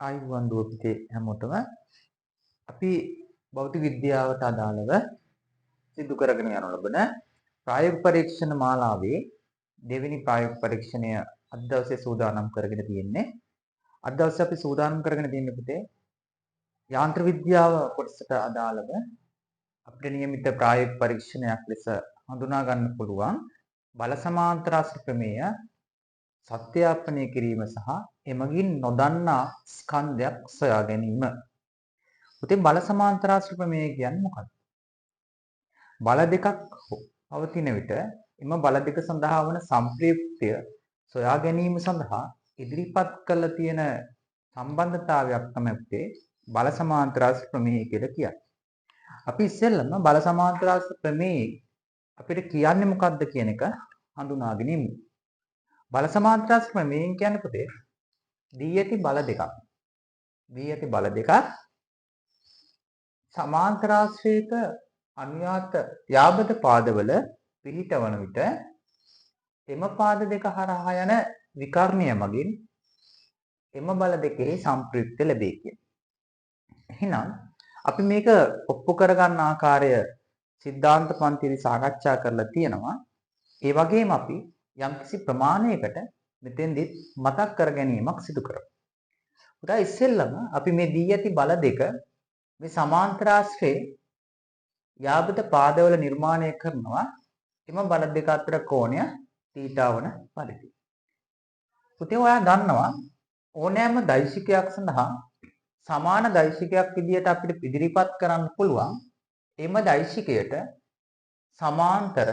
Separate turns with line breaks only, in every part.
ආයුබෝවන් දුව පුතේ හැමෝටම අපි භෞතික විද්‍යාවට අදාළව සිදු කරගෙන යනු ලබන ප්‍රායෝගික පරීක්ෂණ මාලාවේ දෙවෙනි ප්‍රායෝගික පරීක්ෂණය අද දවසේ සූදානම් කරගෙන තියෙන්නේ. අද දවසේ අපි සූදානම් කරගෙන තියෙන්නේ පුතේ යාන්ත්‍ර විද්‍යාව කොටසට අදාළව අපිට නියමිත ප්‍රායෝගික පරීක්ෂණයක් ලෙස හඳුනා ගන්න පුළුවන් බල සමාන්තරාශ්‍ර ප්‍රමේය සත්‍යාපනය කිරීම සහ එමගින් නොදන්නා ස්කන්ධයක් සොයා ගැනීම. පුතේ බල සමාන්තරාශ්‍ර ප්‍රමේය කියන්නේ මොකක්ද? බල දෙකක් පවතින විට එම බල දෙක සඳහා වන සම්ප්‍රයුක්තය සොයා ගැනීම සඳහා ඉදිරිපත් කළ තියෙන සම්බන්ධතාවයක් තමයි පුතේ බල සමාන්තරාශ්‍ර ප්‍රමේය කියලා කියන්නේ. අපි ඉස්සෙල්ලම බල සමාන්තරාශ්‍ර ප්‍රමේය අපිට කියන්නේ මොකක්ද කියන එක හඳුනාගෙන ඉමු. බල සමාන්තරාශ්‍ර ප්‍රමේයයෙන් කියන්නේ පුතේ දී ඇති බල දෙකක්. දී ඇති බල දෙකක් සමාන්තරාශ්‍රයක අනුයාත යාබද පාදවල පිහිටවන විට එම පාද දෙක හරහා යන විකර්ණය මගින් එම බල දෙකෙහි සම්ප්‍රයුක්ත ලැබේ කියන. එහෙනම් අපි මේක ඔප්පු කරගන්න ආකාරය සිද්ධාන්ත පන්තියේදී සාකච්ඡා කරලා තියෙනවා. ඒ වගේම අපි යම්කිසි ප්‍රමාණයකට මෙතෙන්දිත් මතක් කර ගැනීමක් සිදු කරමු. උදා ඉස්සෙල්ලම අපි මේ දී ඇති බල දෙක මේ සමාන්තරාශ්‍රයේ යාබද පාදවල නිර්මාණය කරනවා එම බල දෙක අතර කෝණය θ වන පරිදි. පුතේ ඔයා දන්නවා ඕනෑම දෛශිකයක් සඳහා සමාන දෛශිකයක් විදියට අපිට ඉදිරිපත් කරන්න පුළුවන් එම දෛශිකයට සමාන්තර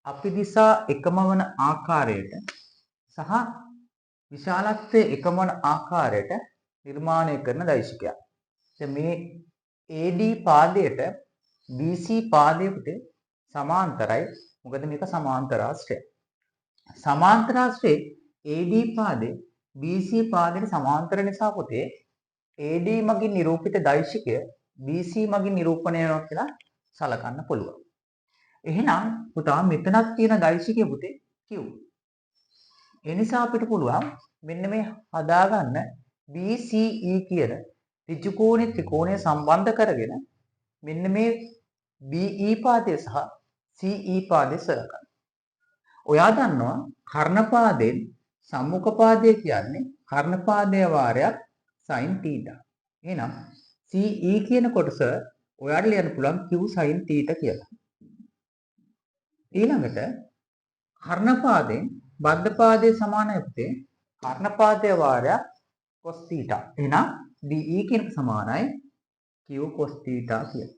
අපි දිසා එකම වන ආකාරයට සහ විශාලත්වයේ එකම වන ආකාරයට නිර්මාණය කරන දෛශිකයක්. දැන් මේ AD පාදයට BC පාදයට සමාන්තරයි. මොකද මේක සමාන්තරාශ්‍රය. සමාන්තරාශ්‍රයේ AD පාදේ BC පාදයට සමාන්තර නිසා පුතේ AD මගින් නිරූපිත දෛශිකය BC මගින් නිරූපණය වෙනවා කියලා සලකන්න පුළුවන්. එහෙනම් පුතා මෙතනක් තියෙන දෛශිකය පුතේ Q. ඒ නිසා අපිට පුළුවන් මෙන්න මේ හදාගන්න BCE කියන ඍජුකෝණී ත්‍රිකෝණය සම්බන්ධ කරගෙන මෙන්න මේ BE පාදය සහ CE පාදය සලකන්න. ඔයා දන්නවා කර්ණපාදයෙන් සම්මුඛ පාදය කියන්නේ කර්ණපාදයේ වාරයක් sin θ. එහෙනම් CE කියන කොටස ඔයාට ලියන්න පුළුවන් Q sin θ කියලා. ඊළඟට කර්ණපාදයෙන් බද්ධ පාදයේ සමානයි පුතේ කර්ණපාදයේ වාරයක් cos θ. එහෙනම් DE කියන සමානයි Q cos θ කියලා.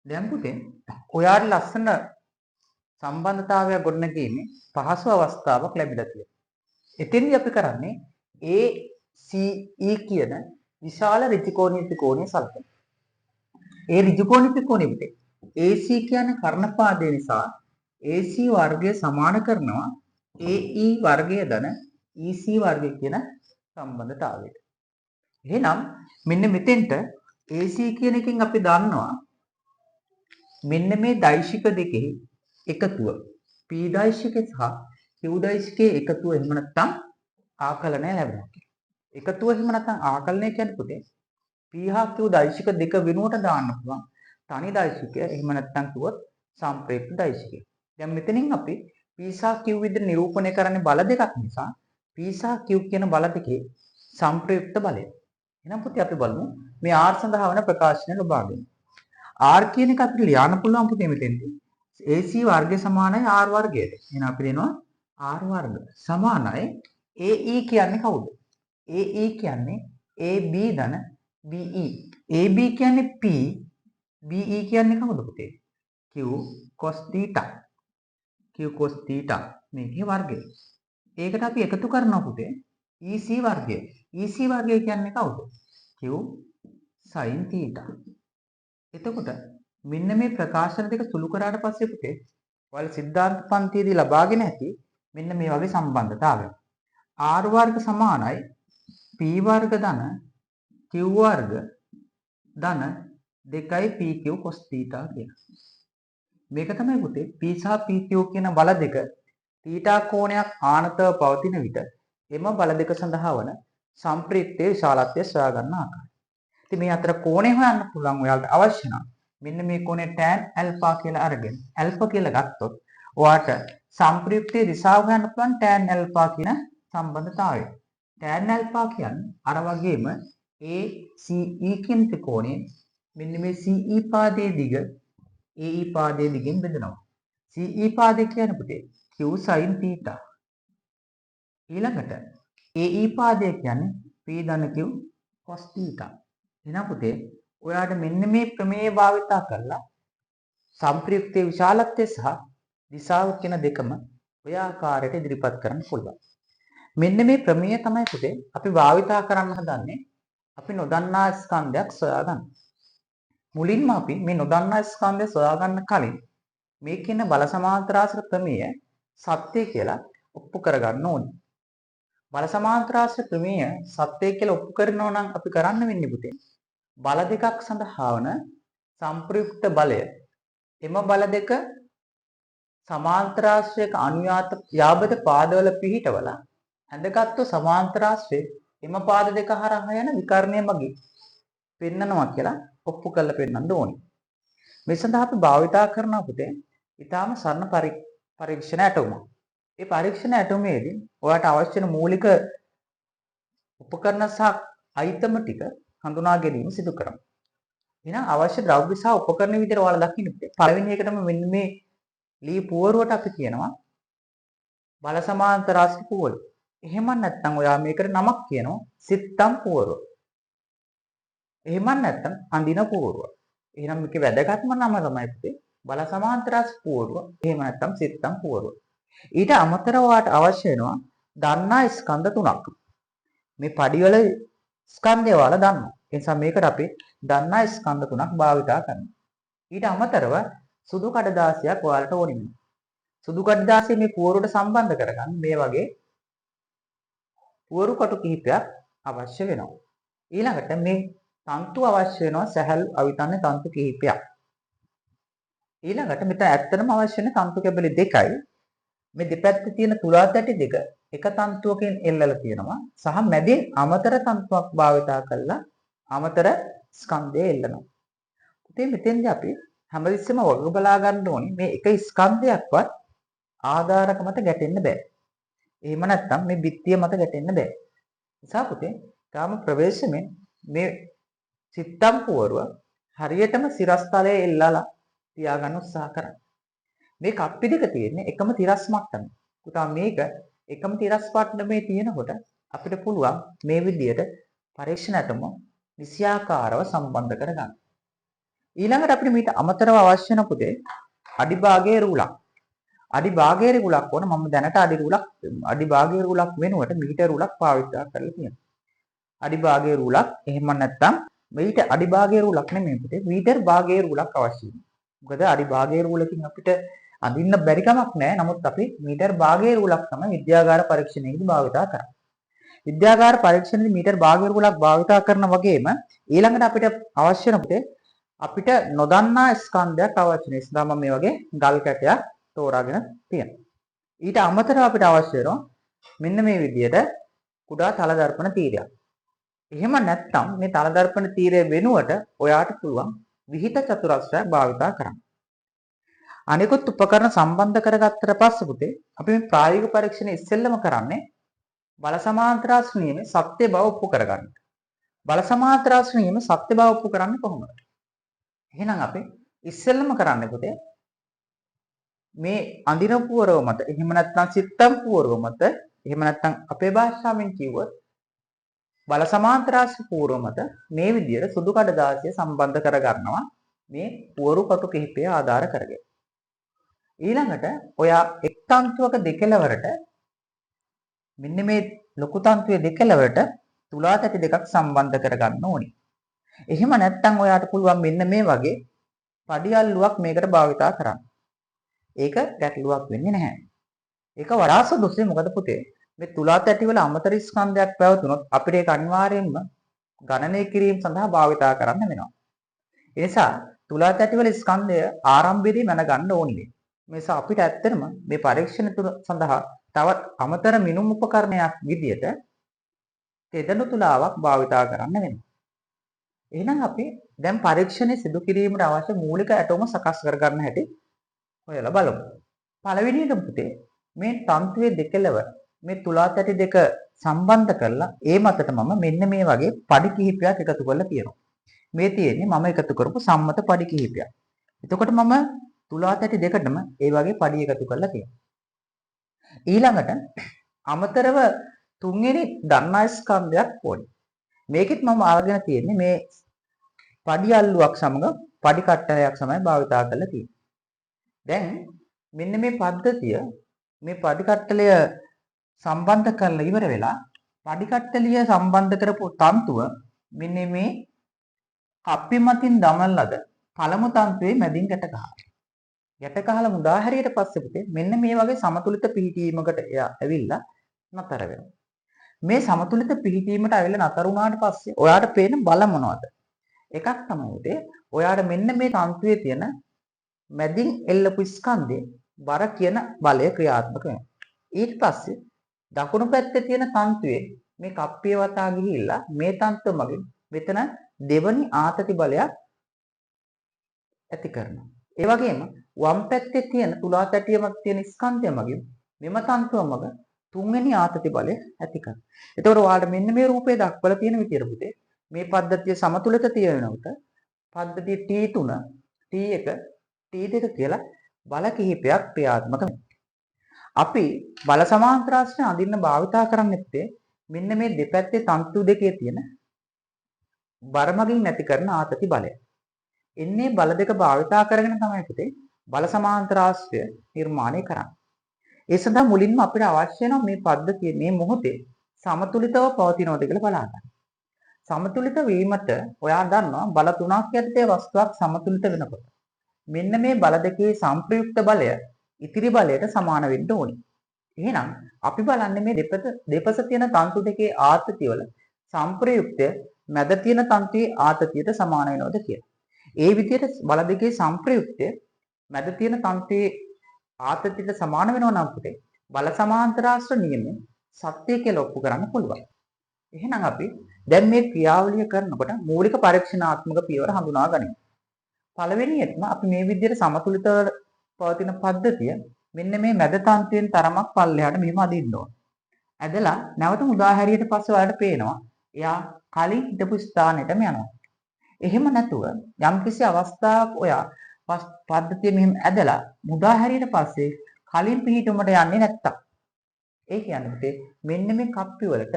දැන් පුතේ ඔයාට ලස්සන සම්බන්ධතාවයක් ගොඩනගීමේ පහසු අවස්ථාවක් ලැබිලා තියෙනවා. එතෙන්දී අපි කරන්නේ ACE කියන විශාල ඍජුකෝණීය ත්‍රිකෝණය සලකනවා. ඒ ඍජුකෝණීය ත්‍රිකෝණය පුතේ AC කියන්නේ කර්ණපාදය නිසා AC වර්ගය සමාන කරනවා AE වර්ගය ධන EC වර්ගය කියන සම්බන්ධතාවයට. එහෙනම් මෙන්න මෙතෙන්ට AC කියන එකෙන් අපි දන්නවා මෙන්න මේ දෛශික දෙකෙහි එකතුව P දෛශිකය සහ Q දෛශිකයේ එකතුව එහෙම නැත්නම් ආකලනය ලැබෙනවා. එකතුව එහෙම නැත්නම් ආකලනය කියන්නේ පුතේ P හා Q දෛශික දෙක වෙනුවට දාන්න පුළුවන් තනි දෛශිකය එහෙම නැත්නම් කිව්වොත් සම්ප්‍රයුක්ත දෛශිකය. දැන් මෙතනින් අපි P සහ Q විදිහට නිරූපණය කරන්නේ බල දෙකක් නිසා P සහ Q කියන බල දෙකේ සම්ප්‍රයුක්ත බලය. එහෙනම් පුතේ අපි බලමු මේ R සඳහා වන ප්‍රකාශනය ලබා ගන්න. R කියන එක අපිට ලියන්න පුළුවන් පුතේ මෙතෙන්දී. AC වර්ගය සමානයි R වර්ගයට. එහෙනම් අපි දෙනවා R වර්ග සමානයි AE කියන්නේ කවුද? AE කියන්නේ AB ධන BE. AB කියන්නේ P, BE කියන්නේ කවුද පුතේ? Q cos θ. Q cos θ මේකේ වර්ගය. ඒකට අපි එකතු කරනවා පුතේ EC වර්ගය. EC වර්ගය කියන්නේ කවුද? Q sin θ. එතකොට මෙන්න මේ ප්‍රකාශන දෙක සුළු කරාට පස්සේ පුතේ ඔයාලා සිද්ධාන්ත පන්තියේදී ලබාගෙන ඇති මෙන්න මේ වගේ සම්බන්ධතාවයක්. R වර්ග සමානයි P වර්ග ධන Q වර්ග ධන 2යි PQ cos θ කියන. මේක තමයි පුතේ P සහ PQ කියන බල දෙක θ කෝණයක් ආනතව පවතින විට එම බල දෙක සඳහා වන සම්ප්‍රයුක්තයේ විශාලත්වය සොයා ගන්න ආකාරය. ඉතින් මේ අතර කෝණය හොයන්න පුළුවන් ඔයාලට අවශ්‍ය නම් මෙන්න මේ කෝණය tan alpha කියලා අරගෙන alpha කියලා ගත්තොත් ඔයාට සම්ප්‍රයුක්තයේ දිශාව හොයන්න පුළුවන් tan alpha කියන සම්බන්ධතාවය. tan alpha කියන්නේ අර වගේම ACE කියන ත්‍රිකෝණය මෙන්න මේ CE පාදයේ දිග AE පාදයේ දිගෙන් බෙදෙනවා. CE පාදය කියන්නේ පුතේ q sin theta. ඊළඟට AE පාදය කියන්නේ p ධන q cos theta. එහෙනම් පුතේ ඔයාට මෙන්න මේ ප්‍රමේය භාවිතා කරලා සම්ප්‍රයුක්තයේ විශාලත්වය සහ දිශාව කියන දෙකම ඔය ආකාරයට ඉදිරිපත් කරන්න පුළුවන්. මෙන්න මේ ප්‍රමේය තමයි පුතේ අපි භාවිතා කරන්න හදන්නේ අපි නොදන්නා ස්කන්ධයක් සොයාගන්න. මුලින්ම අපි මේ නොදන්නා ස්කන්ධය සොයාගන්න කලින් මේ කියන බල සමාන්තරාශ්‍ර ප්‍රමේය සත්‍ය කියලා ඔප්පු කරගන්න ඕනේ. බල සමාන්තරාශ්‍ර ප්‍රමේය සත්‍ය කියලා ඔප්පු කරනවා නම් අපි කරන්න වෙන්නේ පුතේ බල දෙකක් සඳහා වන සම්ප්‍රයුක්ත බලය එම බල දෙක සමාන්තරාශ්‍රයක අනුයාත යාබද පාදවල පිහිටවලා ඇඳගත්තු සමාන්තරාශ්‍රයේ එම පාද දෙක හරහා යන විකර්ණය මගින් පෙන්නනවා කියලා ඔප්පු කරලා පෙන්නන්න ඕනේ. මේ සඳහා අපි භාවිතා කරන පුතේ ඊටාම සරල පරීක්ෂණ ඇටුමක්. මේ පරීක්ෂණ ඇටුමේදී ඔයාලට අවශ්‍ය වෙන මූලික උපකරණ සහ අයිතම ටික හඳුනා ගැනීම සිදු කරමු. එහෙනම් අවශ්‍ය ද්‍රව්‍ය සහ උපකරණ විදිහට ඔයාලා දකින්න පුතේ. පළවෙනි එකටම මෙන්න මේ ලී පුවරුවට අපි කියනවා බල සමාන්තරාශ්‍ර පුවරු. එහෙම නැත්නම් ඔයා මේකට නමක් කියනවා සිත්තම් පුවරුව. එහෙම නැත්නම් අඳින පුවරුව. එහෙනම් මේකේ වැදගත්ම නම තමයි පුතේ බල සමාන්තරාශ්‍ර පුවරුව. එහෙම නැත්නම් සිත්තම් පුවරුව. ඊට අමතරව ඔයාට අවශ්‍ය වෙනවා දන්නා ස්කන්ධ තුනක්. මේ පඩිවල ස්කන්ධය ඔයාලා දන්නවා. ඒ නිසා මේකට අපි දන්නා ස්කන්ධ තුනක් භාවිතා කරනවා. ඊට අමතරව සුදු කඩදාසියක් ඔයාලට ඕනෙ වෙනවා. සුදු කඩදාසිය මේ පුවරුවට සම්බන්ධ කරගන්න මේ වගේ පුවරු කටු කිහිපයක් අවශ්‍ය වෙනවා. ඊළඟට මේ තන්තු අවශ්‍ය වෙනවා සැහැල් අවිතන්නේ තන්තු කිහිපයක්. ඊළඟට මෙතන ඇත්තටම අවශ්‍ය වෙන තන්තු කැබලි දෙකයි. මේ දෙපැත්තේ තියෙන තුලා තැටි දෙක එක තන්තුවකින් එල්ලලා තියෙනවා සහ මැදින් අමතර තන්තුවක් භාවිතා කරලා අමතර ස්කන්ධය එල්ලනවා. ඉතින් මෙතෙන්දී අපි හැමතිස්සෙම වග බලා ගන්න ඕනේ මේ එක ස්කන්ධයක්වත් ආධාරක මත ගැටෙන්න බෑ. එහෙම නැත්නම් මේ බිත්තිය මත ගැටෙන්න බෑ. නිසා පුතේ කාම ප්‍රවේශමෙන් මේ සිත්තම් පුවරුව හරියටම සිරස්තලයේ එල්ලලා තියාගන්න උත්සාහ කරන්න. මේ කප්පි දෙක තියෙන්නේ එකම තිරස් මට්ටමේ. පුතා මේක එකම තිරස් මට්ටමේ තියෙනකොට අපිට පුළුවන් මේ විදිහට පරීක්ෂණයටම විෂයාකාරව සම්බන්ධ කරගන්න. ඊළඟට අපිට මේට අමතරව අවශ්‍ය වෙන පුතේ අඩිභාගයේ රූලක්. අඩිභාගයේ රූලක් වුණ මම දැනට අඩිභාගයේ රූලක් වෙනුවට මීටර රූලක් පාවිච්චි කරලා තියෙනවා. අඩිභාගයේ රූලක් එහෙම නැත්නම් මේට අඩිභාගයේ රූලක් නෙමෙයි පුතේ මීටර භාගයේ රූලක් අවශ්‍යයි. මොකද අඩිභාගයේ රූලකින් අපිට අඳින්න බැරි කමක් නැහැ. නමුත් අපි මීටර භාගයේ රූලක් තමයි විද්‍යාගාර පරීක්ෂණයේදී භාවිතා කරන්නේ. විද්‍යාගාර පරීක්ෂණයේදී මීටර භාගයේ රූලක් භාවිතා කරන වගේම ඊළඟට අපිට අවශ්‍ය වෙන පුතේ අපිට නොදන්නා ස්කන්ධයක් අවශ්‍ය වෙන නිසා මම මේ වගේ ගල් කැටයක් තෝරාගෙන තියෙනවා. ඊට අමතරව අපිට අවශ්‍ය වෙනවා මෙන්න මේ විදිහට කුඩා තල දර්පණ තීරයක්. එහෙම නැත්නම් මේ තල දර්පණ තීරය වෙනුවට ඔයාට පුළුවන් විහිිත චතුරස්‍රයක් භාවිතා කරන්න. අනිකුත් උපකරණ සම්බන්ධ කරගත්තට පස්සේ පුතේ අපි මේ ප්‍රායෝගික පරීක්ෂණය ඉස්සෙල්ලම කරන්නේ බල සමාන්තරාශ්‍ර නියමයේ සත්‍ය බව ඔප්පු කරගන්න. බල සමාන්තරාශ්‍ර නියමයේ සත්‍ය බව ඔප්පු කරන්නේ කොහොමද? එහෙනම් අපි ඉස්සෙල්ලම කරන්නේ පුතේ මේ අඳින පුවරුව මත එහෙම නැත්නම් සිත්තම් පුවරුව මත එහෙම නැත්නම් අපේ භාෂාවෙන් කිව්වොත් බල සමාන්තරාශ්‍ර පුවරුව මත මේ විදිහට සුදු කඩදාසිය සම්බන්ධ කරගන්නවා මේ පුවරු කටු කිහිපය ආධාර කරගෙන. ඊළඟට ඔයා එක් තන්තුවක දෙකලවරට මෙන්න මේ ලොකු තන්තුවේ දෙකලවරට තුලා තැටි දෙකක් සම්බන්ධ කරගන්න ඕනේ. එහෙම නැත්නම් ඔයාට පුළුවන් මෙන්න මේ වගේ පඩි අල්ලුවක් මේකට භාවිතා කරන්න. ඒක ගැටලුවක් වෙන්නේ නැහැ. ඒක වඩා සුදුසුයි මොකද පුතේ මේ තුලා තැටි වල අමතර ස්කන්ධයක් පැවතුනොත් අපිට ඒක අනිවාර්යයෙන්ම ගණනය කිරීම සඳහා භාවිතා කරන්න වෙනවා. ඒ නිසා තුලා තැටි වල ස්කන්ධය ආරම්භයේදී මැනගන්න ඕනේ. මේ නිසා අපිට ඇත්තටම මේ පරීක්ෂණ තුන සඳහා තවත් අමතර මිනුම් උපකරණයක් විදියට තෙදනු තුලාවක් භාවිතා කරන්න වෙනවා. එහෙනම් අපි දැන් පරීක්ෂණය සිදු කිරීමට අවශ්‍ය මූලික ඇටෝම සකස් කරගන්න හැටි හොයලා බලමු. පළවෙනියට පුතේ මේ තන්තුවේ දෙකලව මේ තුලා තැටි දෙක සම්බන්ධ කරලා ඒ මතට මම මෙන්න මේ වගේ පඩි කිහිපයක් එකතු කරලා තියෙනවා. මේ තියෙන්නේ මම එකතු කරපු සම්මත පඩි කිහිපයක්. එතකොට මම තුලා තැටි දෙකටම ඒ වගේ පඩි එකතු කරලා තියෙනවා. ඊළඟට අමතරව තුන්වෙනි දන්නා ස්කන්ධයක් ඕනේ. මේකෙත් මම අරගෙන තියෙන්නේ මේ පඩි අල්ලුවක් සමග පඩි කට්ටලයක් සමයි භාවිතා කරලා තියෙන්නේ. දැන් මෙන්න මේ පද්ධතිය මේ පඩි කට්ටලය සම්බන්ධ කරලා ඉවර වෙලා පඩි කට්ටලිය සම්බන්ධ කරපු තන්තුව මෙන්න මේ කප්පි මතින් දමන ලද පළමු තන්තුවේ මැදින් ගැට ගහනවා. ගැට ගහලා මුදා හැරියට පස්සේ පුතේ මෙන්න මේ වගේ සමතුලිත පිහිටීමකට එයා ඇවිල්ලා නතර වෙනවා. මේ සමතුලිත පිහිටීමට ඇවිල්ලා නතර වුණාට පස්සේ ඔයාට පේන බල මොනවද? එකක් තමයි උදේ ඔයාට මෙන්න මේ තන්තුවේ තියෙන මැදින් එල්ලපු ස්කන්ධේ බර කියන බලය ක්‍රියාත්මක වෙනවා. ඊට පස්සේ දකුණු පැත්තේ තියෙන තන්තුවේ මේ කප්පිය වතා ගිහිල්ලා මේ තන්තුව මගින් මෙතන දෙවනි ආතති බලයක් ඇති කරනවා. ඒ වගේම වම් පැත්තේ තියෙන තුලා තැටිය මත තියෙන ස්කන්ධය මගින් මෙම තන්තුව මග තුන්වෙනි ආතති බලය ඇති කරනවා. එතකොට ඔයාලට මෙන්න මේ රූපේ දක්වලා තියෙන විදියට පුතේ මේ පද්ධතිය සමතුලිත තියෙනකොට පද්ධතිය T3, T1, T2 කියලා බල කිහිපයක් ක්‍රියාත්මක වෙනවා. අපි බල සමාන්තරාශ්‍රය අඳින්න භාවිතා කරන්නේ මෙන්න මේ දෙපැත්තේ තන්තු දෙකේ තියෙන බර මගින් නැති කරන ආතති බලය. එන්නේ බල දෙක භාවිතා කරගෙන තමයි පුතේ බල සමාන්තරාශ්‍රය නිර්මාණය කරන්නේ. ඒ සඳහා මුලින්ම අපිට අවශ්‍ය වෙනවා මේ පද්ධතිය මේ මොහොතේ සමතුලිතව පවතිනවද කියලා බලන්න. සමතුලිත වීමට ඔයා දන්නවා බල තුනක් යටතේ වස්තුවක් සමතුලිත වෙනකොට මෙන්න මේ බල දෙකේ සංප්‍රයුක්ත බලය ඉතිරි බලයට සමාන වෙන්න ඕනේ. එහෙනම් අපි බලන්නේ මේ දෙපස තියෙන තන්තු දෙකේ ආතතිය වල සංප්‍රයුක්තය මැද තියෙන තන්තුවේ ආතතියට සමාන වෙනවද කියලා. ඒ විදිහට බල දෙකේ සංප්‍රයුක්තය මැද තියෙන තන්තුවේ ආතතියට සමාන වෙනවා නම් පුතේ බල සමාන්තරාශ්‍ර නියමයෙන් සත්‍ය කියලා ඔප්පු කරන්න පුළුවන්. එහෙනම් අපි දැන් මේ ක්‍රියාවලිය කරනකොට මූලික පරීක්ෂණාත්මක පියවර හඳුනා ගනිමු. පළවෙනියෙන්ම අපි මේ විදිහට සමතුලිතව පවතින පද්ධතිය මෙන්න මේ මැද තන්තුවෙන් තරමක් පල්ලෙහාට මෙහෙම අදින්න ඕන. ඇදලා නැවත මුදා හැරියට පස්සේ ඔයාලට පේනවා එයා කලින් හිටපු ස්ථානෙටම යනවා. එහෙම නැතුව යම්කිසි අවස්ථාවක් ඔයා පද්ධතිය මෙහෙම ඇදලා මුදා හැරියට පස්සේ කලින් පිහිටුමට යන්නේ නැත්තම් ඒ කියන්නේ මෙන්න මේ කප්පි වලට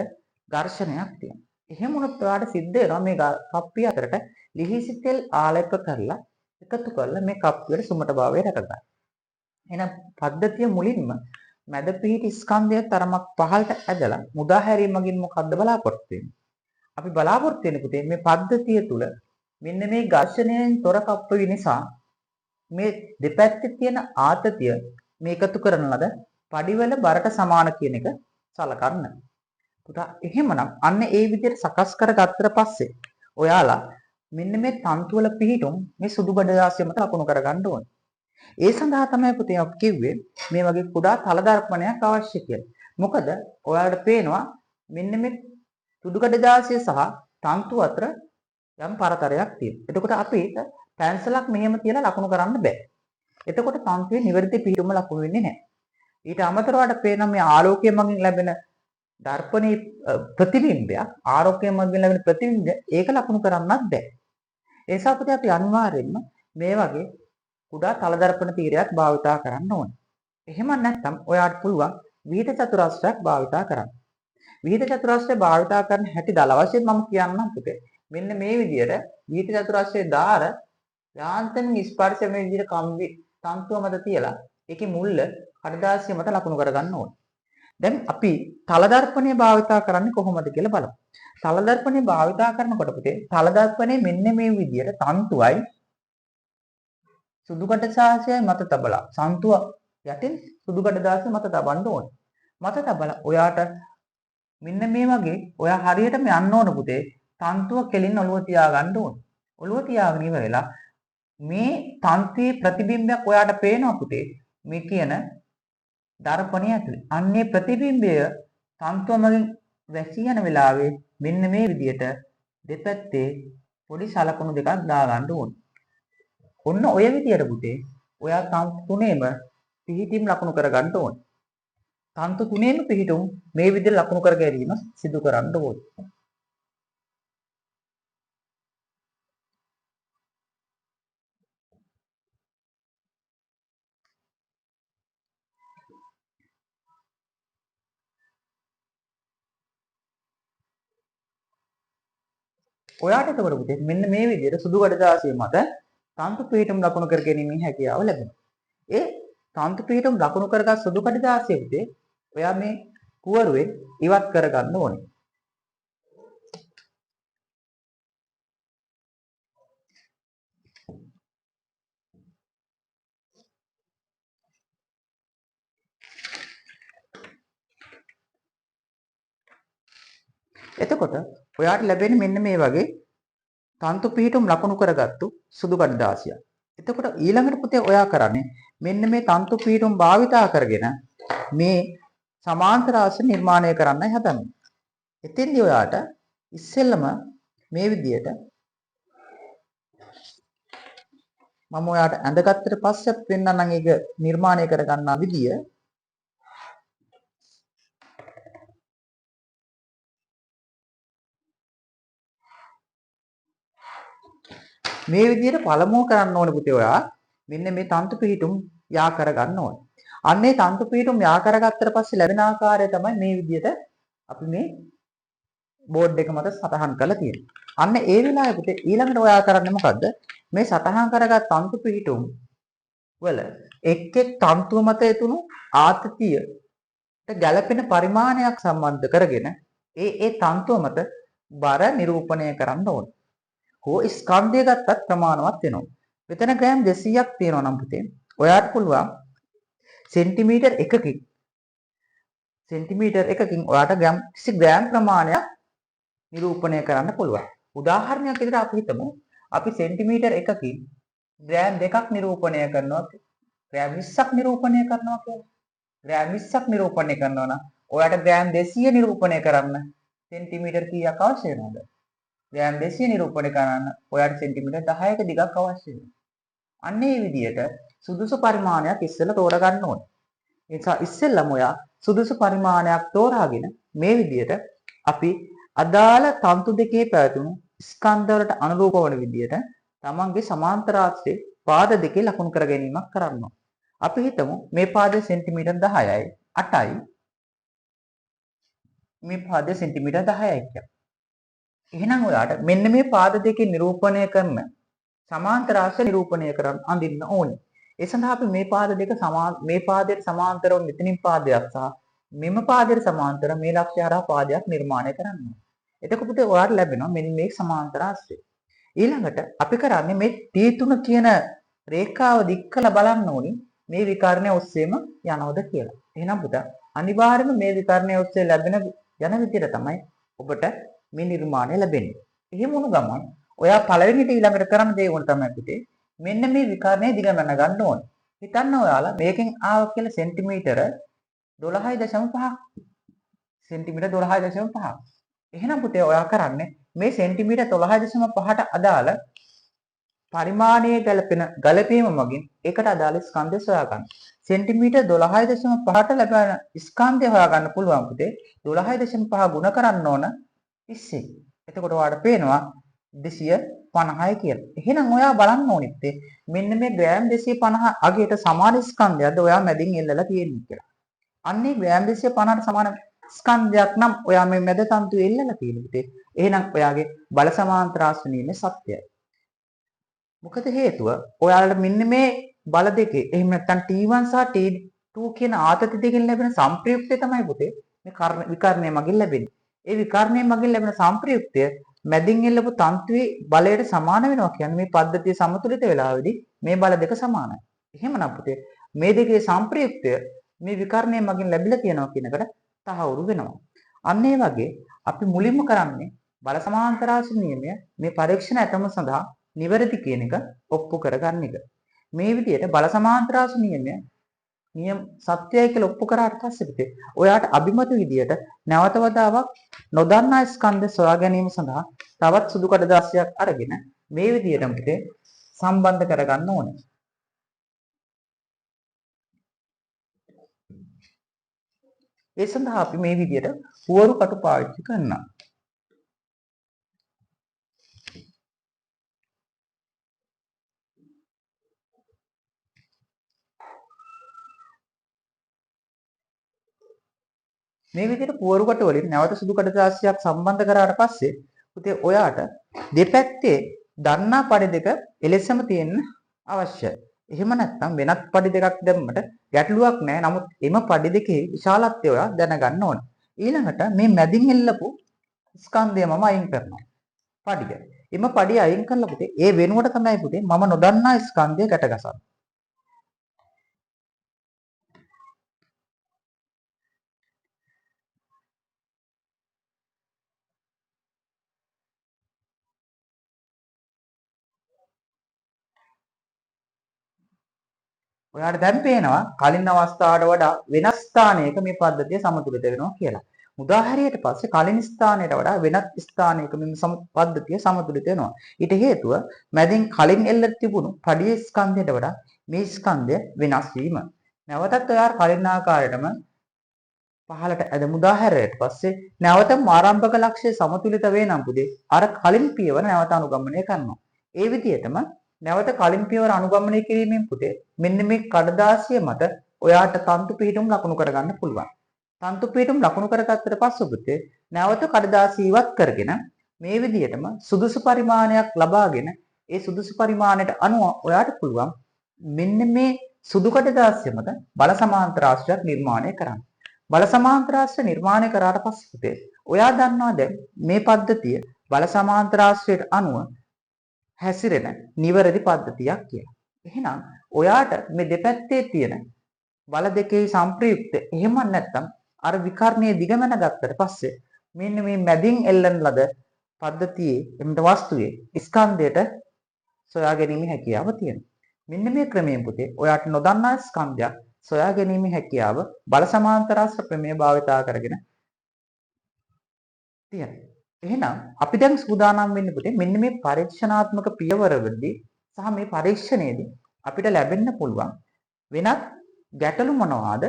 ඝර්ෂණයක් තියෙනවා. එහෙම වුණොත් ඔයාලට සිද්ධ වෙනවා මේ කප්පි අතරට ලිහිසි තෙල් ආලේප කරලා එකතු කරලා මේ කප්පියට සුමට භාවය රැකගන්න. එහෙනම් පද්ධතිය මුලින්ම මැද පිහිටි ස්කන්ධය තරමක් පහළට ඇදලා මුදා හැරීමකින් මොකද්ද බලාපොරොත්තු වෙන්නේ? අපි බලාපොරොත්තු වෙන්නේ පුතේ මේ පද්ධතිය තුල මෙන්න මේ ඝර්ෂණයෙන් තොර කප්පි නිසා මේ දෙපැත්තේ තියෙන ආතතිය මේ එකතු කරන ලද පඩිවල බරට සමාන කියන එක සලකන්න. පුතා එහෙමනම් අන්න ඒ විදිහට සකස් කරගත්තට පස්සේ ඔයාලා මෙන්න මේ තන්තු වල පිහිටුම් මේ සුදු බඩදාසිය මත ලකුණු කරගන්න ඕනේ. ඒ සඳහා තමයි පුතේ අපි කිව්වේ මේ වගේ කුඩා තල දර්පණයක් අවශ්‍ය කියලා. මොකද ඔයාලට පේනවා මෙන්න මේ සුදු බඩදාසිය සහ තන්තු අතර යම් පරතරයක් තියෙනවා. එතකොට අපිට පැන්සලක් මෙහෙම තියලා ලකුණු කරන්න බෑ. එතකොට තන්තුවේ නිවැරදි පිහිටුම ලකුණු වෙන්නේ නැහැ. ඊට අමතරව අපට පේනවා මේ ආලෝකය මගින් ලැබෙන දර්පණී ප්‍රතිබිම්බයක් ආරෝග්‍යයෙන් මගින් ලැබෙන ප්‍රතිබිම්බය ඒක ලකුණු කරන්නත් බෑ. ඒ නිසා පුතේ අපි අනිවාර්යයෙන්ම මේ වගේ කුඩා තල දර්පණ තීරයක් භාවිතා කරන්න ඕනේ. එහෙම නැත්නම් ඔයාට පුළුවන් විහිද චතුරස්‍රයක් භාවිතා කරන්න. විහිද චතුරස්‍රය භාවිතා කරන හැටි දල වශයෙන් මම කියන්නම් පුතේ. මෙන්න මේ විදිහට විහිද චතුරස්‍රයේ දාර යාන්තමින් ස්පර්ශ මේ විදිහට කම්බි තන්තුව මත තියලා ඒකේ මුල්ල කඩදාසිය මත ලකුණු කරගන්න ඕනේ. දැන් අපි තල දර්පණය භාවිතා කරන්නේ කොහොමද කියලා බලමු. තල දර්පණය භාවිතා කරනකොට පුතේ තල දර්පණය මෙන්න මේ විදිහට තන්තුවයි සුදු කඩදාසියයි මත තබලා තන්තුව යටින් සුදු කඩදාසිය මත තබන්න ඕනේ. මත තබලා ඔයාට මෙන්න මේ වගේ ඔයා හරියටම යන්න ඕන පුතේ තන්තුව කෙලින් ඔලුව තියා ගන්න ඕනේ. ඔලුව තියාගෙන ඉවරලා මේ තන්තුවේ ප්‍රතිබිම්බයක් ඔයාට පේනවා පුතේ මේ කියන දර්පණය ඇතුලේ. අන්නේ ප්‍රතිබිම්බය තන්තුව මගින් වැසී යන වෙලාවේ මෙන්න මේ විදියට දෙපැත්තේ පොඩි සලකුණු දෙකක් දාගන්න ඕනේ. ඔන්න ඔය විදියට පුතේ ඔයා තන්තු තුනේම පිහිටීම් ලකුණු කරගන්න ඕනේ. තන්තු තුනේම පිහිටුම් මේ විදිහට ලකුණු කර ගැනීම සිදු කරන්න ඕනේ. ඔයාට එතකොට පුතේ මෙන්න මේ විදිහට සුදු කඩදාසිය මත තන්තු පිහිටුම් ලකුණු කර ගැනීමේ හැකියාව ලැබෙනවා. ඒ තන්තු පිහිටුම් ලකුණු කරගත් සුදු කඩදාසිය පුතේ ඔයා මේ කුවරුවෙන් ඉවත් කරගන්න ඕනේ. එතකොට ඔයාට ලැබෙන්නේ මෙන්න මේ වගේ තන්තු පිහිටුම් ලකුණු කරගත්තු සුදු කඩදාසියක්. එතකොට ඊළඟට පුතේ ඔයා කරන්නේ මෙන්න මේ තන්තු පිහිටුම් භාවිතා කරගෙන මේ සමාන්තර ආශ්‍ර නිර්මාණය කරන්නයි හදන්නේ. එතෙන්දී ඔයාට ඉස්සෙල්ලම මේ විදියට මම ඔයාට ඇඳගත්තට පස්සෙත් වෙනනම් ඒක නිර්මාණය කරගන්නා විදිය මේ විදියට පළමුව කරන්න ඕනේ පුතේ ඔයා මෙන්න මේ තන්තු පිහිටුම් යා කරගන්න ඕනේ. අන්නේ තන්තු පිහිටුම් යා කරගත්තට පස්සේ ලැබෙන ආකාරය තමයි මේ විදියට අපි මේ බෝඩ් එක මත සටහන් කරලා තියෙන්නේ. අන්න ඒ වෙලාවේ පුතේ ඊළඟට ඔයා කරන්නේ මොකද්ද? මේ සටහන් කරගත් තන්තු පිහිටුම් වල එක් එක් තන්තුව මත එතුණු ආතතියට ගැළපෙන පරිමාණයක් සම්බන්ධ කරගෙන ඒ තන්තුව මත බර නිරූපණය කරන්න ඕනේ. හෝ ස්කන්ධය ගත්තත් ප්‍රමාණවත් වෙනවා. මෙතන ග්‍රෑම් 200ක් තියෙනවා නම් පුතේ ඔයාට පුළුවන් සෙන්ටිමීටර් එකකින් ඔයාට ග්‍රෑම් ප්‍රමාණයක් නිරූපණය කරන්න පුළුවන්. උදාහරණයක් විදිහට අපි හිතමු අපි සෙන්ටිමීටර් එකකින් ග්‍රෑම් දෙකක් නිරූපණය කරනවා ග්‍රෑම් 20ක් නිරූපණය කරනවා කියලා. ග්‍රෑම් 20ක් නිරූපණය කරනවා නම් ඔයාට ග්‍රෑම් 200 නිරූපණය කරන්න සෙන්ටිමීටර් කීයක් අවශ්‍ය වෙනවද? ග්‍රෑම් 200 නිරූපණය කරන්න ඔයාට සෙන්ටිමීටර් 10ක දිගක් අවශ්‍ය වෙනවා. අන්න ඒ විදිහට සුදුසු පරිමාණයක් ඉස්සෙල්ලා තෝරගන්න ඕනේ. ඒ නිසා ඉස්සෙල්ලාම ඔයා සුදුසු පරිමාණයක් තෝරාගෙන මේ විදිහට අපි අදාළ තන්තු දෙකේ පැවතුණු ස්කන්ධ වලට අනුරූප වන විදිහට තමන්ගේ සමාන්තර ආශ්‍රේ පාද දෙකේ ලකුණු කර ගැනීමක් කරනවා. අපි හිතමු මේ පාදය සෙන්ටිමීටර් 10යි 8යි මේ පාදය සෙන්ටිමීටර් 10යි කියලා. එහෙනම් ඔයාට මෙන්න මේ පාද දෙකේ නිරූපණය කරන සමාන්තර ආශ්‍රය නිරූපණය කරන් අඳින්න ඕනේ. ඒ සඳහා අපි මේ පාද දෙක මේ පාදයට සමාන්තරව මෙතනින් පාදයක් සහ මෙම පාදයට සමාන්තරව මේ ලක්ෂ්‍ය හරහා පාදයක් නිර්මාණය කරන්න ඕනේ. එතකොට ඔයාට ලැබෙනවා මෙන්න මේ සමාන්තර ආශ්‍රය. ඊළඟට අපි කරන්නේ මේ T3 කියන රේඛාව දික් කළ බලන්න ඕනි මේ විකර්ණය ඔස්සේම යනවද කියලා. එහෙනම් පුතා අනිවාර්යයෙන්ම මේ විකර්ණය ඔස්සේ ලැබෙන යන විදිහට තමයි ඔබට මේ නිර්මාණය ලැබෙන්නේ. එහෙම වුණු ගමන් ඔයා පළවෙනිට ඊළඟට කරන්න දේ උන තමයි පුතේ මෙන්න මේ විකර්ණය දිගමන ගන්න ඕනේ. හිතන්න ඔයාලා මේකෙන් ආව කියලා සෙන්ටිමීටර 12.5ක් සෙන්ටිමීටර 12.5ක්. එහෙනම් පුතේ ඔයා කරන්නේ මේ සෙන්ටිමීටර 12.5ට අදාළ පරිමාණයේ ගැළපීම මගින් ඒකට අදාළ ස්කන්ධය සොයා ගන්න. සෙන්ටිමීටර 12.5ට ලැබෙන ස්කන්ධය හොයාගන්න පුළුවන් පුතේ 12.5 ගුණ කරන්න ඕන 20. එතකොට ඔයාලට පේනවා 250යි කියලා. එහෙනම් ඔයා බලන්න ඕනෙත් මෙන්න මේ ග්‍රෑම් 250 අගයට සමාන ස්කන්ධයක්ද ඔයා මැදින් එල්ලලා තියෙන්නේ කියලා. අන්නේ ග්‍රෑම් 250ට සමාන ස්කන්ධයක් නම් ඔයා මේ මැද තන්තුවේ එල්ලලා තියෙන්නේ. එහෙනම් ඔයාගේ බල සමාන්තර ආශ්‍රණීය සත්‍යයි. මොකද හේතුව ඔයාලට මෙන්න මේ බල දෙකේ එහෙම නැත්නම් T1 සහ T2 කියන ආතති දෙකෙන් ලැබෙන සංප්‍රයුක්තය තමයි පුතේ මේ විකර්ණය මගින් ලැබෙන්නේ. ඒ විකර්ණය මගින් ලැබෙන සංප්‍රයුක්තය මැදින් එල්ලපු තන්තුවේ බලයට සමාන වෙනවා කියන්නේ මේ පද්ධතිය සමතුලිත වෙලාවේදී මේ බල දෙක සමානයි. එහෙමනම් පුතේ මේ දෙකේ සංප්‍රයුක්තය මේ විකර්ණය මගින් ලැබිලා තියෙනවා කියන එකට තහවුරු වෙනවා. අන්න ඒ වගේ අපි මුලින්ම කරන්නේ බල සමාන්තරාශ්‍ර නියමය මේ පරීක්ෂණ ඇතම සඳහා නිවැරදි කියන එක ඔප්පු කරගන්න එක. මේ විදිහට බල සමාන්තරාශ්‍ර නියමය නියම සත්‍යයි කියලා ඔප්පු කරාට පස්සේ පුතේ ඔයාට අභිමත විදියට නැවත වතාවක් නොදන්නා ස්කන්ධ සොයා ගැනීම සඳහා තවත් සුදු කඩදාසියක් අරගෙන මේ විදියටම පුතේ සම්බන්ධ කරගන්න ඕනේ. ඒ සඳහා අපි මේ විදියට පුවරු කටු පාවිච්චි කරනවා. මේ විදිහට පුවරු කට වලින් නැවත සුදු කඩදාසියක් සම්බන්ධ කරාට පස්සේ පුතේ ඔයාට දෙපැත්තේ දන්නා පඩි දෙක එලෙසම තියෙන්න අවශ්‍යයි. එහෙම නැත්නම් වෙනත් පඩි දෙකක් දැම්මට ගැටලුවක් නැහැ. නමුත් එම පඩි දෙකේ විශාලත්වය ඔයා දැනගන්න ඕන. ඊළඟට මේ මැදින් එල්ලපු ස්කන්ධය මම අයින් කරනවා. පඩිය. එම පඩිය අයින් කරලා පුතේ ඒ වෙනුවට තමයි පුතේ මම නොදන්නා ස්කන්ධය ගැටගසන්නේ. ඔයාට දැන් පේනවා කලින් අවස්ථාවට වඩා වෙනස් ස්ථානයක මේ පද්ධතිය සමතුලිත වෙනවා කියලා. උදාහරණයට පස්සේ කලින් ස්ථානයට වඩා වෙනත් ස්ථානයක මේ පද්ධතිය සමතුලිත වෙනවා. ඊට හේතුව මැදින් කලින් එල්ල තිබුණු පඩියේ ස්කන්ධයට වඩා මේ ස්කන්ධය වෙනස් වීම. නැවතත් ඔයාලා කලින් ආකාරයටම පහලට ඇදමු. උදාහරණයට පස්සේ නැවත ආරම්භක ලක්ෂ්‍ය සමතුලිත වේ නම් පුතේ අර කලින් පියවර නැවත අනුගමනය කරනවා. ඒ විදිහටම නැවත කලින් පියවර අනුගමනය කිරීමෙන් පුතේ මෙන්න මේ කඩදාසිය මත ඔයාට තන්තු පිහිටුම් ලකුණු කරගන්න පුළුවන්. තන්තු පිහිටුම් ලකුණු කරගත්තට පස්සේ පුතේ නැවත කඩදාසිය ඉවත් කරගෙන මේ විදිහටම සුදුසු පරිමාණයක් ලබාගෙන ඒ සුදුසු පරිමාණයට අනුව ඔයාට පුළුවන් මෙන්න මේ සුදු කඩදාසිය මත බල සමාන්තර ආශ්‍රයක් නිර්මාණය කරන්න. බල සමාන්තර ආශ්‍රය නිර්මාණය කරාට පස්සේ පුතේ ඔයා දන්නවා දැන් මේ පද්ධතිය බල සමාන්තර ආශ්‍රයට අනුව හැසිරෙන නිවැරදි පද්ධතියක් කියලා. එහෙනම් ඔයාට මේ දෙපැත්තේ තියෙන බල දෙකේ සම්ප්‍රයුක්ත එහෙම නැත්නම් අර විකර්ණයේ දිගමන ගත්තට පස්සේ මෙන්න මේ මැදින් එල්ලන ලද පද්ධතියේ එමෙත වස්තුවේ ස්කන්ධයට සොයා ගැනීමේ හැකියාව තියෙනවා. මෙන්න මේ ක්‍රමයෙන් පුතේ ඔයාට නොදන්නා ස්කන්ධයක් සොයා ගැනීමේ හැකියාව බල සමාන්තරාශ්‍ර ප්‍රමේය භාවිතා කරගෙන තියෙනවා. එහෙනම් අපි දැන් සූදානම් වෙන්න පුතේ මෙන්න මේ පරීක්ෂණාත්මක පියවරවලදී සහ මේ පරීක්ෂණයේදී අපිට ලැබෙන්න පුළුවන් වෙනත් ගැටලු මොනවාද?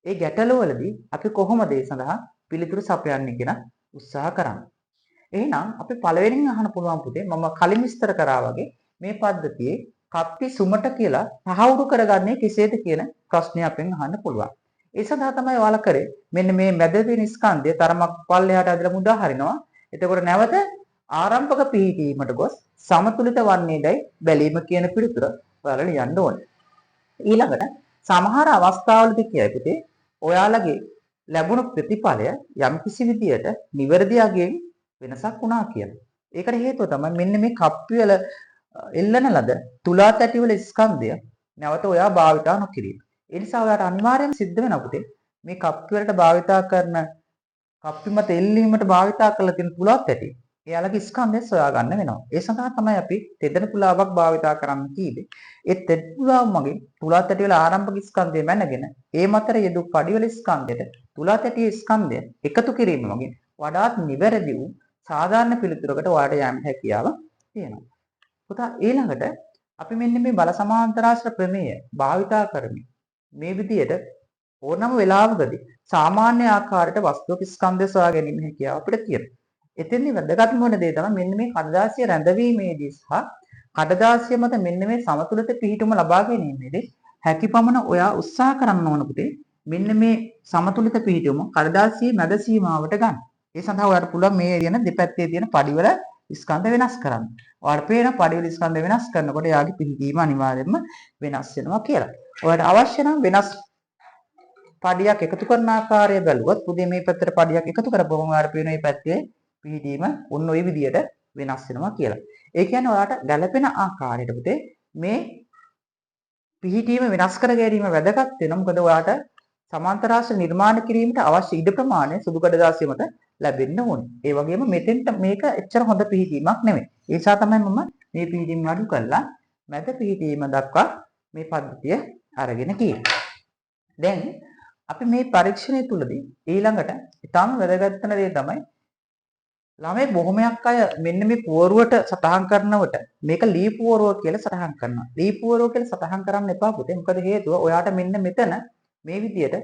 ඒ ගැටලු වලදී අපි කොහොමද ඒ සඳහා පිළිතුරු සපයන්නේ කියන උත්සාහ කරන්නේ. එහෙනම් අපි පළවෙනියෙන් අහන්න පුළුවන් පුතේ මම කලින් විස්තර කරා වගේ මේ පද්ධතියේ කප්පි සුමට කියලා තහවුරු කරගන්නේ කෙසේද කියන ප්‍රශ්නය අපෙන් අහන්න පුළුවන්. ඒ සඳහා තමයි ඔයාලා කරේ මෙන්න මේ මැද තියෙන ස්කන්ධය තරමක් පල්ලෙහාට ඇදලා මුදා හරිනවා. එතකොට නැවත ආරම්භක පිහිටීමට ගොස් සමතුලිත වන්නේදයි බැලීම කියන පිළිතුර ඔයාලා ලියන්න ඕනේ. ඊළඟට සමහර අවස්ථාවලදී කියයි පුතේ ඔයාලගේ ලැබුණු ප්‍රතිඵලය යම්කිසි විදියට නිවැරදි අගයෙන් වෙනසක් වුණා කියලා. ඒකට හේතුව තමයි මෙන්න මේ කප්පි වල එල්ලන ලද තුලා තැටි වල ස්කන්ධය නැවත ඔයා භාවිතා නොකිරීම. ඒ නිසා ඔයාට අනිවාර්යයෙන් සිද්ධ වෙනවා පුතේ මේ කප්පි වලට භාවිතා කරන කප්පි මත එල්ලීමට භාවිතා කරලා තියෙන තුලාත් ඇති. එයාලගේ ස්කන්ධය සොයා ගන්න වෙනවා. ඒ සඳහා තමයි අපි තෙදෙන පුලාවක් භාවිතා කරන්න කීවේ. ඒ තෙද පුලාව මගින් තුලාත් ඇටි වල ආරම්භක ස්කන්ධය මැනගෙන ඒ මතර යෙදු පඩි වල ස්කන්ධයට තුලාත් ඇටි ස්කන්ධය එකතු කිරීම මගින් වඩාත් නිවැරදි වූ සාධාරණ පිළිතුරකට ඔයාලට යන්න හැකියාව තියෙනවා. පුතා ඊළඟට අපි මෙන්න මේ බල සමාන්තරාශ්‍ර ප්‍රමේය භාවිතා කරමින් මේ විදියට ඕනම වෙලාවකදී සාමාන්‍ය ආකාරයට වස්තුක ස්කන්ධය සොයා ගැනීම හැකියාව අපිට තියෙනවා. එතෙන්දි වැදගත්ම වෙන දේ තමයි මෙන්න මේ කඩදාසිය රැඳවීමේදී සහ කඩදාසිය මත මෙන්න මේ සමතුලිත පිහිටුම ලබා ගැනීමේදී හැකියපමණ ඔයා උත්සාහ කරන්න ඕන පුතේ මෙන්න මේ සමතුලිත පිහිටුම කඩදාසියේ මැද සීමාවට ගන්න. ඒ සඳහා ඔයාලට පුළුවන් මේ කියන දෙපැත්තේ තියෙන පඩිවල ස්කන්ධ වෙනස් කරන්න. ඔයාලට පේන පඩිවල ස්කන්ධ වෙනස් කරනකොට එයාගේ පිහිටීම අනිවාර්යයෙන්ම වෙනස් වෙනවා කියලා. ඔයාලට අවශ්‍ය නම් වෙනස් පඩියක් එකතු කරන ආකාරය බැලුවොත් පුතේ මේ පැත්තට පඩියක් එකතු කරපුවම ඔයාලට පේන මේ පැත්තේ පිහිටීම ඔන්න ඔය විදියට වෙනස් වෙනවා කියලා. ඒ කියන්නේ ඔයාලට ගැළපෙන ආකාරයට පුතේ මේ පිහිටීම වෙනස් කර ගැනීම වැදගත් වෙනවා. මොකද ඔයාලට සමාන්තරාශ්‍ර නිර්මාණය කිරීමට අවශ්‍ය ඉඩ ප්‍රමාණය සුදු කඩදාසිය මත ලැබෙන්න ඕනේ. ඒ වගේම මෙතෙන්ට මේක එච්චර හොඳ පිහිටීමක් නෙමෙයි. ඒ නිසා තමයි මම මේ පිහිටීම අඩු කරලා මැද පිහිටීම දක්වා මේ පද්ධතිය අරගෙන කියේ. දැන් අපි මේ පරීක්ෂණය තුලදී ඊළඟට ඊටාම වැදගත් වෙන දේ තමයි ළමයි බොහොමයක් අය මෙන්න මේ පුවරුවට සටහන් කරනවට මේක ලී පුවරුව කියලා සටහන් කරනවා. ලී පුවරුව කියලා සටහන් කරන්න එපා පුතේ. මොකද හේතුව ඔයාට මෙන්න මෙතන මේ විදියට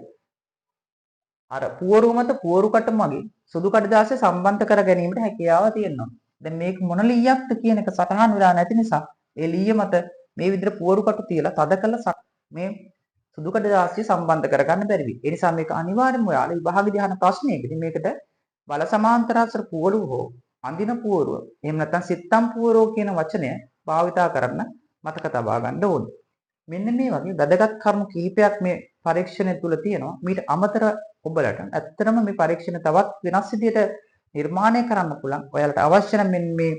අර පුවරුව මත පුවරු කට මගින් සුදු කඩදාසිය සම්බන්ධ කර ගැනීමට හැකියාව තියෙනවා. දැන් මේක මොන ලීයක්ද කියන එක සටහන් වෙලා නැති නිසා ඒ ලීය මත මේ විදිහට පුවරු කටු තියලා තද කළා මේ සුදු කඩදාසිය සම්බන්ධ කරගන්න බැරි වෙයි. ඒ නිසා මේක අනිවාර්යයෙන්ම ඔයාලා විභාගෙදී අහන ප්‍රශ්නයකදී මේකට බල සමාන්තරාශ්‍ර පුවරුව හෝ අඳින පුවරුව එහෙම නැත්නම් සිත්තම් පුවරුව කියන වචනය භාවිතා කරන්න මතක තබා ගන්න ඕනේ. මෙන්න මේ වගේ වැදගත් කරුණු කිහිපයක් මේ පරීක්ෂණය තුල තියෙනවා. මීට අමතර ඔබලට ඇත්තටම මේ පරීක්ෂණ තවත් වෙනස් විදිහට නිර්මාණය කරන්න පුළුවන්. ඔයාලට අවශ්‍ය නම් මේ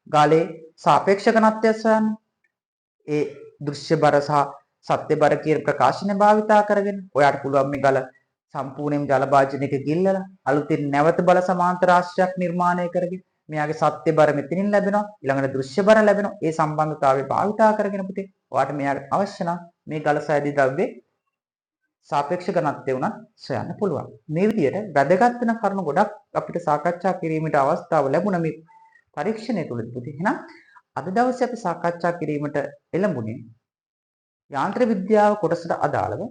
ගාලේ සාපේක්ෂ ඝනත්වය සොයන්න. ඒ දෘශ්‍ය බර සහ සත්‍ය බර කියන ප්‍රකාශන භාවිතා කරගෙන ඔයාට පුළුවන් මේ ගල සම්පූර්ණයෙන් ජල භාජනයක ගිල්ලලා අලුතින් නැවත බල සමාන්තර රාශියක් නිර්මාණය කරගෙන මෙයාගේ සත්‍ය බර මෙතනින් ලැබෙනවා ඊළඟට දෘශ්‍ය බර ලැබෙනවා ඒ සම්බන්ධතාවය භාවිතා කරගෙන පුතේ ඔයාට මෙයාට අවශ්‍ය නම් මේ ගල සෑදී ද්‍රව්‍යයේ සාපේක්ෂ ඝනත්වය උනත් සොයන්න පුළුවන්. මේ විදිහට වැදගත් වෙන කරුණු ගොඩක් අපිට සාකච්ඡා කිරීමට අවස්ථාව ලැබුණා මේ පරීක්ෂණය තුලදී පුතේ. එහෙනම් අද දවසේ අපි සාකච්ඡා කිරීමට එළඹුණේ යාන්ත්‍ර විද්‍යාව කොටසට අදාළව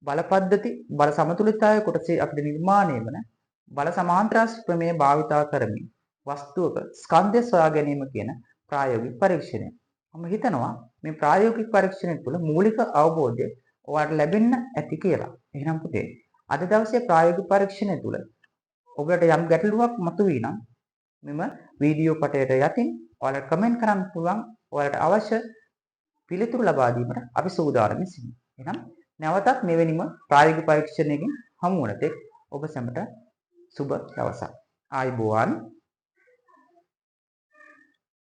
බල පද්ධති බල සමතුලිතතාවය කොටසේ අපිට නිර්මාණය වන බල සමාන්තරාශ්‍ර ප්‍රමේය භාවිතා කරමින් වස්තුවක ස්කන්ධය සොයා ගැනීම කියන ප්‍රායෝගික පරීක්ෂණය. මම හිතනවා මේ ප්‍රායෝගික පරීක්ෂණය තුළ මූලික අවබෝධය ඔයාලට ලැබෙන්න ඇති කියලා. එහෙනම් පුතේ අද දවසේ ප්‍රායෝගික පරීක්ෂණය තුළ ඔබට යම් ගැටලුවක් මතුවී නම් මෙම වීඩියෝ පටයට යටින් ඔයාලට කමෙන්ට් කරන්න පුළුවන්. ඔයාලට අවශ්‍ය පිළිතුරු ලබා දීමට අපි සූදානම් සිටිනවා. එහෙනම් නැවතත් මෙවැනිම ප්‍රායෝගික පරීක්ෂණයකින් හමු වන තෙක් ඔබ සැමට සුබ දවසක්. ආයුබෝවන්.